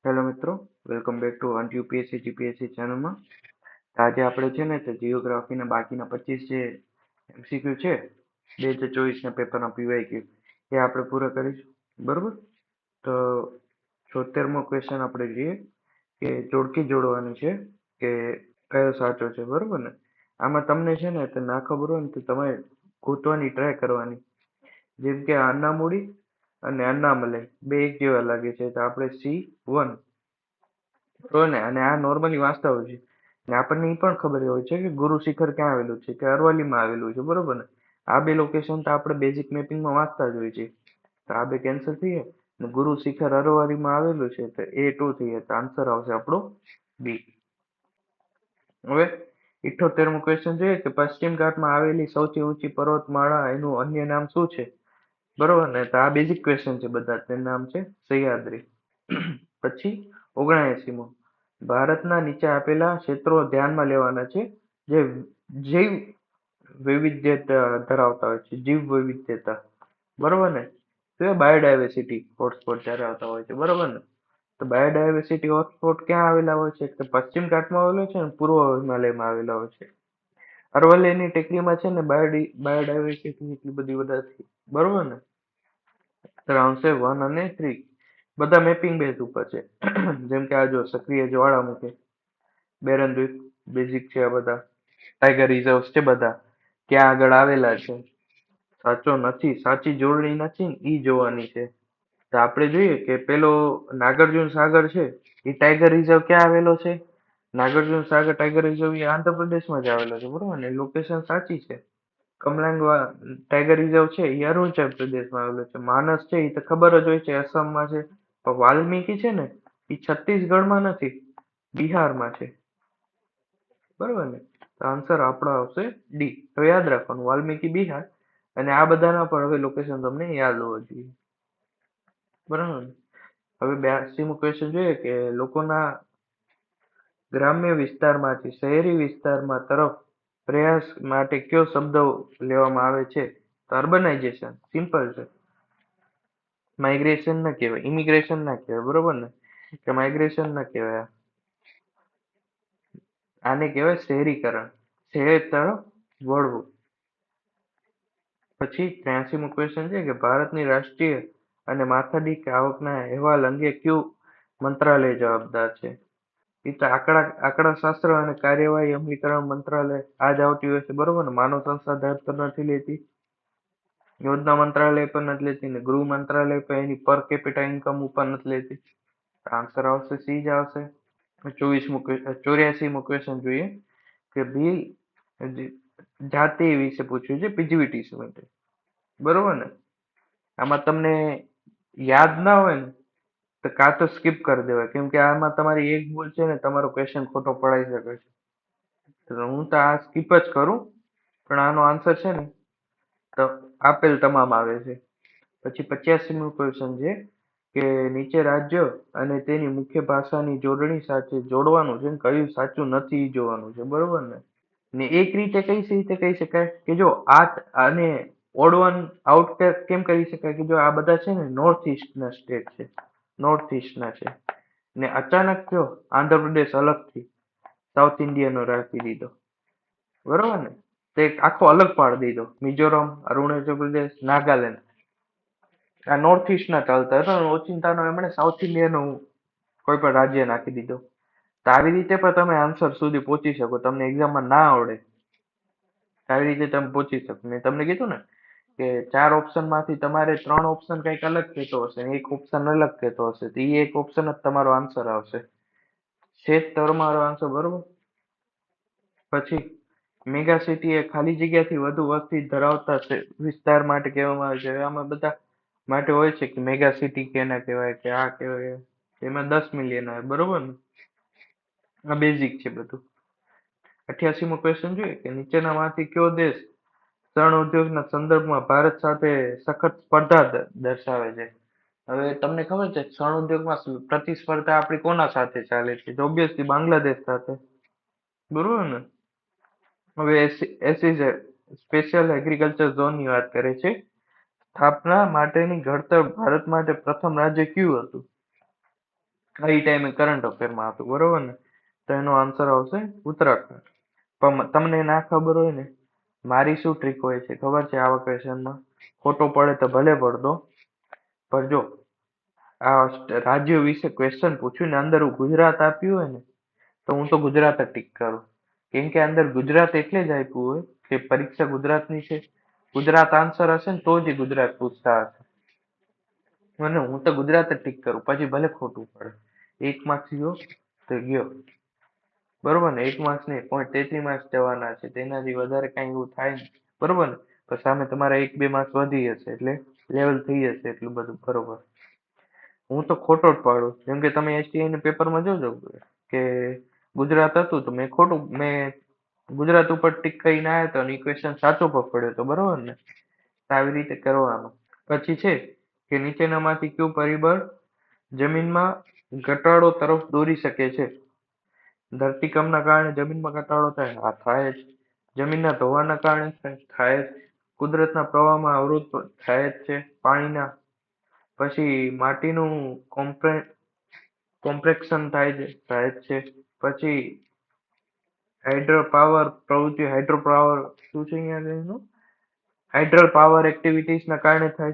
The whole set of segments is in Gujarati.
હેલો મિત્રો, welcome back to an UPSC GPSC ચેનલમાં. આજે આપણે છે ને તે જીઓગ્રાફીના બાકીના 25 જે એમસીક્યુ છે 2024ના પેપરના પીવાયક્યુ એ આપણે પૂરા કરીશું. બરોબર? તો 76મો ક્વેશ્ચન આપણે જોઈએ કે જોડકી જોડવાની છે કે કયો સાચો છે. બરોબર ને? આમાં તમને છે ને તે ના ખબર હોય ને તો તમારે ગોતવાની ટ્રાય કરવાની. જેમ કે અન્નામુડી અને અન્નામલઈ બે એક જેવા લાગે છે, તો આપણે C1 બરોબર ને. અને આ નોર્મલી વાંચતા હોય છે ને આપણને એ પણ ખબર હોય છે કે ગુરુ શિખર ક્યાં આવેલું છે, કે અરવલ્લીમાં આવેલું છે. બરોબર ને? આ બે લોકેશન તો આપણે બેઝિક મેપિંગમાં વાંચતા જ હોય છે. તો આ બે કેન્સલ થઈ જાય ને ગુરુ શિખર અરવલ્લીમાં આવેલું છે તો A2 થઈ જાય, તો આન્સર આવશે આપણો B. હવે 78મો ક્વેશ્ચન જોઈએ કે પશ્ચિમ ઘાટમાં આવેલી સૌથી ઊંચી પર્વતમાળા એનું અન્ય નામ શું છે. બરોબર ને? તો આ બેઝિક ક્વેશ્ચન છે બધા. તેનું નામ છે સહ્યાદ્રી. પછી 79મો, ભારતના નીચે આપેલા ક્ષેત્રો ધ્યાનમાં લેવાના છે જે જૈવ વૈવિધ્યતા ધરાવતા હોય છે. જીવ વૈવિધ્યતા. બરોબર ને? તો બાયોડાયવર્સિટી હોટસ્પોટ ધરાવતા હોય છે. બરોબર ને? તો બાયોડાયવર્સિટી હોટસ્પોટ ક્યાં આવેલા હોય છે? તો પશ્ચિમ ઘાટમાં આવેલો છે અને પૂર્વ હિમાલયમાં આવેલા હોય છે. અરવલ્લીની ટેકરીમાં છે ને બાયોડાયવર્સિટી એટલી બધી વધારે. બરોબર ને? તો આવશે 1 અને 3. બધા મેપિંગ બેઝ ઉપર છે. જેમ કે આ જો સક્રિય જ્વાળામુખી, બેરન દ્વીપ, બેઝિક છે. આ બધા ટાઈગર રિઝર્વ્સ છે બધા ક્યાં આગળ આવેલા છે. સાચો નથી, સાચી જોડણી નથી ને ઈ જોવાની છે. તો આપણે જોઈએ કે પેલો નાગાર્જુન સાગર છે એ ટાઈગર રિઝર્વ ક્યાં આવેલો છે. નાગાર્જુન સાગર ટાઈગર રિઝર્વ એ આંધ્રપ્રદેશમાં જ આવેલો છે. બરોબર ને? લોકેશન સાચી છે. કમલાંગવા ટાઈગર રિઝર્વ છે એ અરુણાચલ પ્રદેશમાં આવેલો છે. માનસ છે એ તો ખબર જ હોય છે આસામમાં છે. પણ વાલ્મીકી છે ને એ છત્તીસગઢમાં નથી, બિહારમાં છે. બરોબર ને? તો આન્સર આપણો આવશે ડી. તો યાદ રાખવાનું વાલ્મીકી બિહાર, અને આ બધાના પણ હવે લોકેશન તમને યાદ હોવા જોઈએ. બરાબર ને? હવે 82મો ક્વેશ્ચન જોઈએ કે લોકોના ગ્રામ્ય વિસ્તારમાંથી શહેરી વિસ્તારમાં તરફ પ્રયાસ માટે કયો શબ્દ લેવામાં આવે છે. તો અર્બનાઇઝેશન. સિમ્પલ છે. માઇગ્રેશન ના કહેવાય, ઇમિગ્રેશન ના કહેવાય. બરોબર ને? કે માઇગ્રેશન ના કહેવાય. આને કહેવાય શહેરીકરણ, શહેર તરફ વળવું. પછી 83મો ક્વેશ્ચન છે કે ભારતની રાષ્ટ્રીય અને માથાદીઠ આવકના અહેવાલ અંગે કયું મંત્રાલય જવાબદાર છે. એ તો આંકડાશાસ્ત્ર અને કાર્યવાહી અમલીકરણ મંત્રાલય આ જ આવતી હોય છે. બરોબર ને? માનવ સંસાધન પણ નથી લેતી, યોજના મંત્રાલય પણ નથી લેતી, ને ગૃહ મંત્રાલય પણ એની પર કેપિટા ઇન્કમ ઉપર નથી લેતી. આન્સર આવશે સી જ આવશે. 84મો ક્વેશ્ચન જોઈએ કે ભીલ જાતિ વિશે પૂછ્યું છે પીજીવીટીસી માટે. બરોબર ને? આમાં તમને યાદ ના હોય ને તો કાં તો સ્કીપ કરી દેવાય, કેમ કે આમાં તમારી એક ભૂલ છે ને તમારો ક્વેશ્ચન ખોટો પડાઈ શકે છે. તો હું તો આ સ્કીપ જ કરું, પણ આનો આન્સર છે ને તો આપેલ તમામ આવે છે. પછી 85મો ક્વેશ્ચન છે કે નીચે રાજ્યો અને તેની મુખ્ય ભાષાની જોડણી સાથે જોડવાનું છે, કયું સાચું નથી ઈ જોવાનું છે. બરોબર ને? ને એક રીતે કઈ રીતે કહી શકાય કે જો આને ઓડ વન આઉટ કેમ કરી શકાય કે જો આ બધા છે ને નોર્થ ઈસ્ટ ના સ્ટેટ છે, નોર્થ ઈસ્ટ ના છે, ને અચાનક કયો આંધ્રપ્રદેશ અલગથી સાઉથ ઇન્ડિયન નો રાખી દીધો. બરોબર ને? તે આખો અલગ પાડી દીધો. મિઝોરમ, અરુણાચલ પ્રદેશ, નાગાલેન્ડ આ નોર્થ ઈસ્ટ ના ચાલતા હતા, ઓચિંતાનો એમણે સાઉથ ઇન્ડિયન નું કોઈ પણ રાજ્ય નાખી દીધો. તો આવી રીતે પણ તમે આન્સર સુધી પહોંચી શકો. તમને એક્ઝામમાં ના આવડે આવી રીતે તમે પહોંચી શકો. મેં તમને કીધું ને કે 4 ઓપ્શન માંથી તમારે 3 ઓપ્શન કંઈક અલગ કહેતો હશે, એક ઓપ્શન અલગ કહેતો હશે, તો એ એક ઓપ્શન જ તમારો આન્સર આવશે. છે જ તમારો આન્સર. બરોબર? પછી મેગા સિટી એ ખાલી જગ્યાથી વધુ વસ્તી ધરાવતા વિસ્તાર માટે કહેવામાં આવે છે. આમાં બધા માટે હોય છે કે મેગા સિટી કેને કહેવાય, કે આ કહેવાય. એમાં 10 મિલિયન આવે. બરોબર ને? આ બેઝિક છે બધું. 88મો ક્વેશ્ચન જોઈએ કે નીચેનામાંથી કયો દેશ શણ ઉદ્યોગના સંદર્ભમાં ભારત સાથે સખત સ્પર્ધા દર્શાવે છે. હવે તમને ખબર છે શણ ઉદ્યોગમાં પ્રતિસ્પર્ધા આપણી કોના સાથે ચાલે છે? ઓબ્વિયસલી બાંગ્લાદેશ સાથે. બરોબર ને? હવે એસી સ્પેશિયલ એગ્રીકલ્ચર ઝોન ની વાત કરે છે. સ્થાપના માટેની ઘડતર ભારત માટે પ્રથમ રાજ્ય કયું હતું? કઈ ટાઈમે કરંટ અફેરમાં હતું, બરોબર ને? તો એનો આન્સર આવશે ઉત્તરાખંડ. પણ તમને ના ખબર હોય ને, મારી શું ટ્રીક હોય છે ખબર છે આવા ક્વેશ્ચનમાં? ખોટો પડે તો ભલે પડતો, પણ જો આ રાજ્ય વિશે ક્વેશ્ચન પૂછ્યું ને અંદર ગુજરાત આપ્યું હોય ને, તો હું તો ગુજરાત જ ટીક કરું. કેમ કે અંદર ગુજરાત એટલે જ આપ્યું હોય કે પરીક્ષા ગુજરાતની છે, ગુજરાત આન્સર હશે ને તો જ ગુજરાત પૂછતા હશે. અને હું તો ગુજરાત જ ટીક કરું, પછી ભલે ખોટું પડે. 1 માર્ક્સ ગયો તો ગયો, બરોબર ને? 1 માર્ક્સ નહીં, 0.33 માર્ક્સ જવાના છે, તેનાથી વધારે કઈ એવું થાય નહીં, બરોબર ને? તો સામે તમારા 1-2 માર્ક્સ વધી જશે, એટલે લેવલ થઈ જશે એટલું બધું, બરોબર? હું તો ખોટો જ પાડું. જેમ કે તમે STI ના પેપરમાં જોજો કે ગુજરાત હતું તો મેં ગુજરાત ઉપર ટીક કરીને આવ્યો તો અને ક્વેશ્ચન સાચો પણ પડ્યો તો, બરોબર ને? તો આવી રીતે કરવાનું. પછી છે કે નીચેનામાંથી કયું પરિબળ જમીનમાં ઘટાડો તરફ દોરી શકે છે? ધરતીકંપના કારણે જમીનમાં ઘટાડો થાય? હા, થાય જ. જમીનના ધોવાણના કારણે થાય જ. કુદરતના પ્રવાહમાં અવરોધ થાય જ છે પાણીના. પછી માટીનું કોમ્પ્રેક્શન થાય જ છે. પછી હાઇડ્રો પાવર શું છે અહીંયા આગળનું? હાઇડ્રલ પાવર એક્ટિવિટીઝના કારણે થાય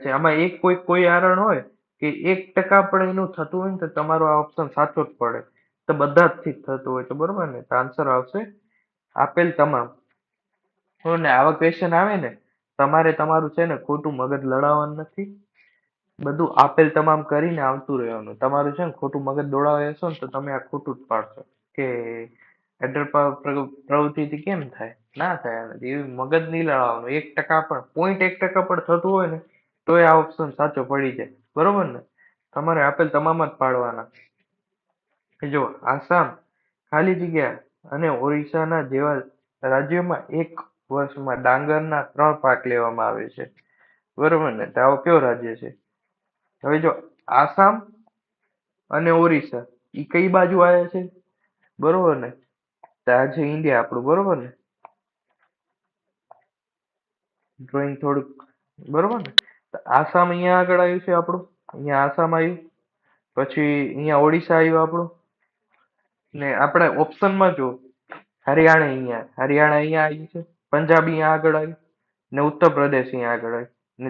છે. આમાં એક કોઈ કારણ હોય કે 1% પણ એનું થતું હોય ને તો તમારો આ ઓપ્શન સાચો જ પડે. તો બધા જ થી થતું હોય તો, બરોબર ને? તો આન્સર આવશે આપેલ તમામ. ને આવા ક્વેશ્ચન આવે ને, તમારે તમારું છે ને ખોટું મગજ લડાવવાનું નથી. બધું આપેલ તમામ કરીને આવતું રહેવાનું. તમારું છે ને ખોટું મગજ દોડાવે હશો ને તો તમે આ ખોટું જ પાડશો કે હાઇડ્રલ પાવર પ્રવૃત્તિથી કેમ થાય? ના થાય. એવી મગજ નહીં લડાવવાનું. 1% પણ 0.1% પણ થતું હોય ને તોય આ ઓપ્શન સાચો પડી જાય, બરોબર ને? તમારે આપેલ તમામ જ પાડવાના. જો આસામ, ખાલી જગ્યા અને ઓરિસ્સાના જેવા રાજ્યોમાં એક વર્ષમાં ડાંગરના 3 પાક લેવામાં આવે છે, બરોબર ને? તો આવો કયો રાજ્ય છે? હવે જો આસામ અને ઓરિસ્સા એ કઈ બાજુ આવે છે, બરોબર ને? તો આ છે ઇન્ડિયા આપણું, બરોબર ને? ડ્રોઈંગ થોડુંક, બરોબર ને? તો આસામ અહીંયા આગળ આવ્યું છે આપણું, અહીંયા આસામ આવ્યું. પછી અહીંયા ઓડિશા આવ્યું આપણું. ને આપણે ઓપ્શનમાં જો હરિયાણા અહીંયા આવ્યું છે, પંજાબ અહીંયા આગળ આવ્યું, ને ઉત્તર પ્રદેશ અહીંયા આગળ આવ્યું, ને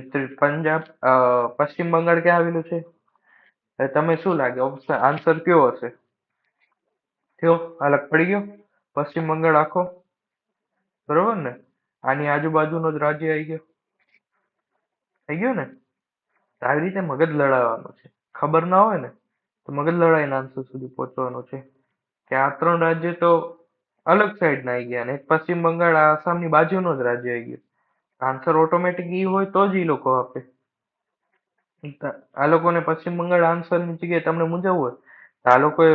પશ્ચિમ બંગાળ ક્યાં આવેલું છે? તમે શું લાગે ઓપ્શન આન્સર કયો હશે? થયો અલગ પડી ગયો પશ્ચિમ બંગાળ આખો, બરોબર ને? આની આજુબાજુનો જ રાજ્ય આવી ગયો, થઈ ગયો ને? આવી રીતે મગજ લડાવવાનું છે. ખબર ના હોય ને તો મગજ લડાઈને આન્સર સુધી પહોંચવાનું છે. કે આ 3 રાજ્ય તો અલગ સાઈડ ના આવી ગયા, અને પશ્ચિમ બંગાળ આસામની બાજુનો જ રાજ્ય આવી ગયો. આન્સર ઓટોમેટિક ઈ હોય તો જ ઈ લોકો આપે. આ લોકોને પશ્ચિમ બંગાળ આન્સરની જગ્યાએ તમને મૂંઝવવું હોય તો આ લોકોએ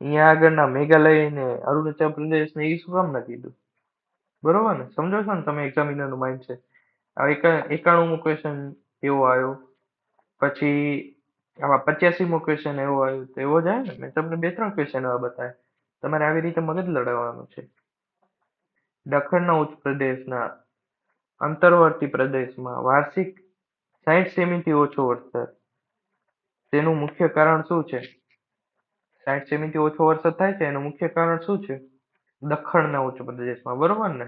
અહીંયા આગળના મેઘાલય ને અરુણાચલ પ્રદેશ ને એ શું કામ ના કીધું? બરોબર ને? સમજો છો ને તમે એક્ઝામિનર નું માઇન્ડ છે? આ 91મો ક્વેશ્ચન એવો આવ્યો. પછી આમાં 85મો ક્વેશ્ચન એવો આવ્યો. તો એવો જાય ને, મેં તમને 2-3 ક્વેશ્ચન એવા બતાવ્યા. તમારે આવી રીતે મગજ લડાવવાનું છે. દખણના ઉચ્ચ પ્રદેશના અંતર્વર્તી પ્રદેશમાં વાર્ષિક 60 સેમીથી ઓછો વરસાદ. તેનું મુખ્ય કારણ શું છે? 60 સેમીથી ઓછો વરસાદ થાય છે એનું મુખ્ય કારણ શું છે? દખણના ઉચ્ચ પ્રદેશમાં, બરોબર ને?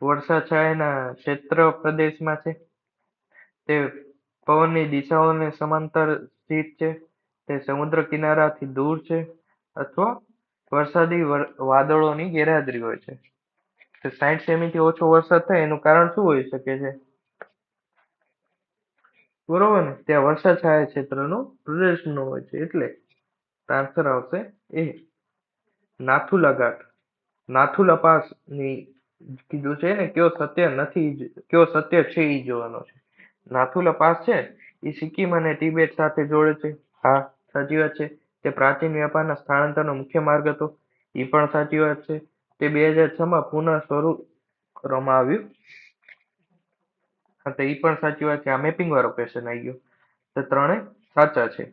વર્ષા છાયાના ક્ષેત્ર પ્રદેશમાં છે. તે પવનની દિશાઓને સમાંતર સ્થિત છે. તે સમુદ્ર કિનારાથી દૂર છે, અથવા વરસાદી વાદળોની ગેરહાજરી હોય છે. તો 60 સેમીથી ઓછો વરસાદ થાય એનું કારણ શું હોઈ શકે છે? બરોબર ને? ત્યાં વર્ષાછાયા ક્ષેત્રનો પ્રદેશ ન હોય છે, એટલે આન્સર આવશે એ. નાથુલા ઘાટ, નાથુલા પાસ ની કીધું છે ને કયો સત્ય છે એ જોવાનો છે. નાથુલા પાસ છે એ સિક્કિમ અને તિબેટ સાથે જોડે છે. હા, સાચી વાત છે. તે પ્રાચીન વ્યાપારના સ્થળાંતરનો મુખ્ય માર્ગ હતો. એ પણ સાચી વાત છે. તે 2006માં પુનઃ શરૂ કરવામાં આવ્યું. હા, તો એ પણ સાચી વાત છે. આ મેપિંગ વાળો ક્વેશ્ચન આવી ગયો. તો 3 સાચા છે.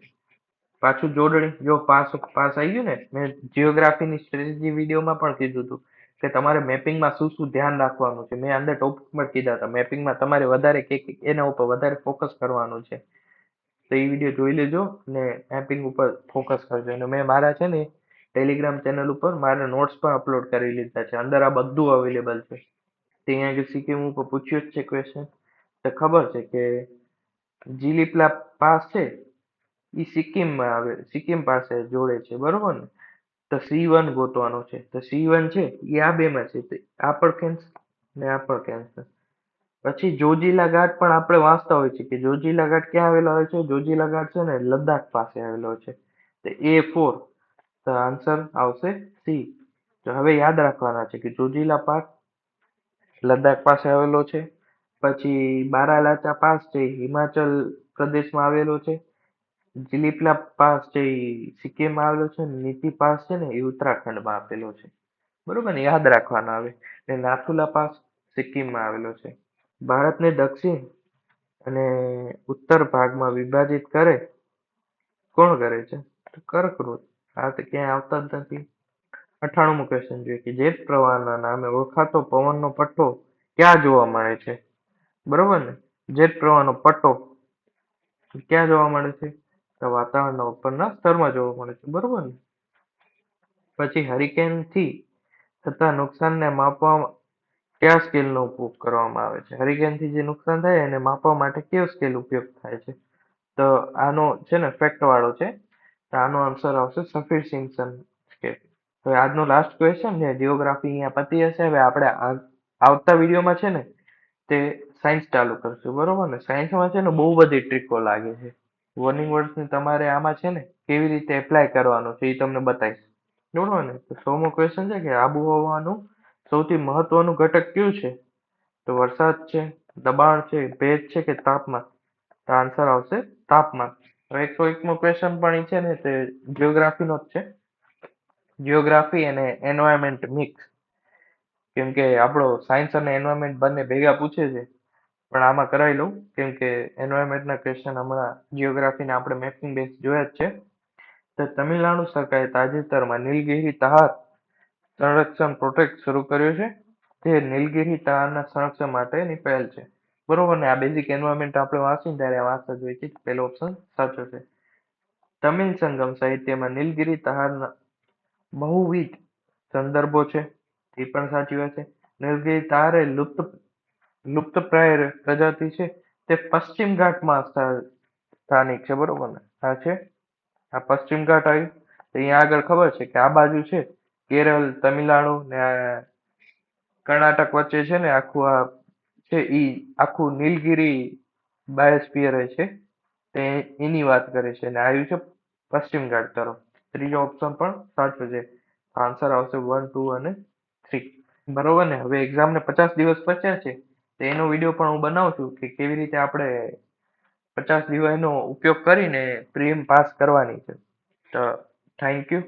પાછું જોડણી, જો પાસ આવી ગયું ને, મેં જીઓગ્રાફીની સ્ટ્રેટેજી વિડીયોમાં પણ કીધું હતું કે તમારે મેપિંગમાં શું શું ધ્યાન રાખવાનું છે. મેં અંદર ટોપિક પર કીધા હતા મેપિંગમાં તમારે વધારે એના ઉપર વધારે ફોકસ કરવાનું છે. તો એ વિડીયો જોઈ લેજો અને મેપિંગ ઉપર ફોકસ કરજો. અને મેં મારા છે ને ટેલિગ્રામ ચેનલ ઉપર મારા નોટ્સ પણ અપલોડ કરી લીધા છે. અંદર આ બધું અવેલેબલ છે. તે અહીંયા જે સિક્કિમ ઉપર પૂછ્યું જ છે ક્વેશ્ચન, તો ખબર છે કે જીલીપલા પાસ છે એ સિક્કિમમાં આવે, સિક્કિમ પાસે જોડે છે, બરોબર ને? તો C1 ગોતવાનો છે. તો C1 છે એ આ બેમાં છે, તો આ પણ કેન્સલ ને આ પણ કેન્સલ. પછી જોજીલા ઘાટ પણ આપણે વાંચતા હોય છે કે જોજીલા ઘાટ ક્યાં આવેલો હોય છે? જોજીલા ઘાટ છે ને લદ્દાખ પાસે આવેલો છે. તો A4, તો આન્સર આવશે C. તો હવે યાદ રાખવાના છે કે જોજીલા પાસ લદ્દાખ પાસે આવેલો છે. પછી બારાલાચા પાસ છે એ હિમાચલ પ્રદેશમાં આવેલો છે. જીલીપલા પાસ છે એ સિક્કિમમાં આવેલો છે. નીતિ પાસ છે ને એ ઉત્તરાખંડમાં આપેલો છે, બરોબર ને? યાદ રાખવાના આવે. ને નાથુલા પાસ સિક્કિમમાં આવેલો છે. ભારતને દક્ષિણ અને ઉત્તર ભાગમાં વિભાજિત કરે કોણ કરે છે? તો કર્કવૃત. આ તો ક્યાંય આવતા જ નથી. 98મો ક્વેશ્ચન જોઈએ કે જેટ પ્રવાહના નામે ઓળખાતો પવનનો પટ્ટો ક્યાં જોવા મળે છે? બરોબર ને? જેટ પ્રવાહનો પટ્ટો ક્યાં જોવા મળે છે? તો વાતાવરણના ઉપરના સ્તરમાં જોવા મળે છે, બરોબર ને? પછી હરિકેનથી થતા નુકસાનને માપવા કયા સ્કેલનો ઉપયોગ કરવામાં આવે છે? હરિકેનથી જે નુકસાન થાય એને માપવા માટે કયો સ્કેલ ઉપયોગ થાય છે? તો આનો છે ને ફેક્ટ વાળો છે, તો આનો આન્સર આવશે સફીર સિમ્પસન સ્કેલ. હવે આજનો લાસ્ટ ક્વેશ્ચન છે, જીઓગ્રાફી અહીંયા પતી હશે. હવે આપણે આવતા વિડીયોમાં છે ને તે સાયન્સ ચાલુ કરશું, બરોબર ને? સાયન્સમાં છે ને બહુ બધી ટ્રીકો લાગે છે. વોર્નિંગ વર્ડ્સને તમારે આમાં છે ને કેવી રીતે એપ્લાય કરવાનો છે એ તમને બતાવીશ, બરોબર ને? તો 100મો ક્વેશ્ચન છે કે આબોહવાનું સૌથી મહત્વનું ઘટક કયું છે? તો વરસાદ છે, દબાણ છે, ભેજ છે કે તાપમાન? તો આન્સર આવશે તાપમાન. હવે 101મો ક્વેશ્ચન પણ એ છે ને તે જીઓગ્રાફીનો જ છે. જીઓગ્રાફી અને એન્વાયરમેન્ટ મિક્સ, કેમ કે આપણો સાયન્સ અને એન્વાયરમેન્ટ બંને ભેગા પૂછે છે, પણ આમાં કરાવી લઉં કેમ કે એન્વાયરમેન્ટના ક્વેશ્ચન હમણાં જીઓગ્રાફીને આપણે મેપિંગ બેઝ જોયા જ છે. તો તમિલનાડુ સરકારે તાજેતરમાં નીલગિરી તહાર સંરક્ષણ પ્રોજેક્ટ શરૂ કર્યો છે. તે નીલગિરી તહારના સંરક્ષણ માટેની પહેલ છે, બરોબર ને? આ બેઝિક એન્વાયરમેન્ટ આપણે વાંચીને ત્યારે વાંચતા જોઈએ છે. પહેલો ઓપ્શન સાચો છે. તમિલ સંગમ સાહિત્યમાં નીલગિરી તહારના બહુવિધ સંદર્ભો છે, એ પણ સાચી વાત છે. નીલગિરી તહાર એ લુપ્તપ્રાય પ્રજાતિ છે. તે પશ્ચિમ ઘાટમાં સ્થાનિક છે, બરોબર ને? આ છે, આ પશ્ચિમ ઘાટ આવ્યું. તો અહીંયા આગળ ખબર છે કે આ બાજુ છે કેરળ, તમિલનાડુ ને કર્ણાટક વચ્ચે છે ને આખું આ છે ઈ આખું નીલગિરી બાયોસ્ફિયર છે, તે એની વાત કરે છે. અને આવ્યું છે પશ્ચિમ ઘાટ તરફ. ત્રીજો ઓપ્શન પણ સાચો છે. આન્સર આવશે 1, 2 અને 3, બરોબર ને? હવે એક્ઝામને 50 દિવસ બચ્યા છે, તો એનો વિડીયો પણ હું બનાવું છું કે કેવી રીતે આપણે 50 દિવસનો ઉપયોગ કરીને પ્રીલિમ પાસ કરવાની છે. તો થેન્ક યુ.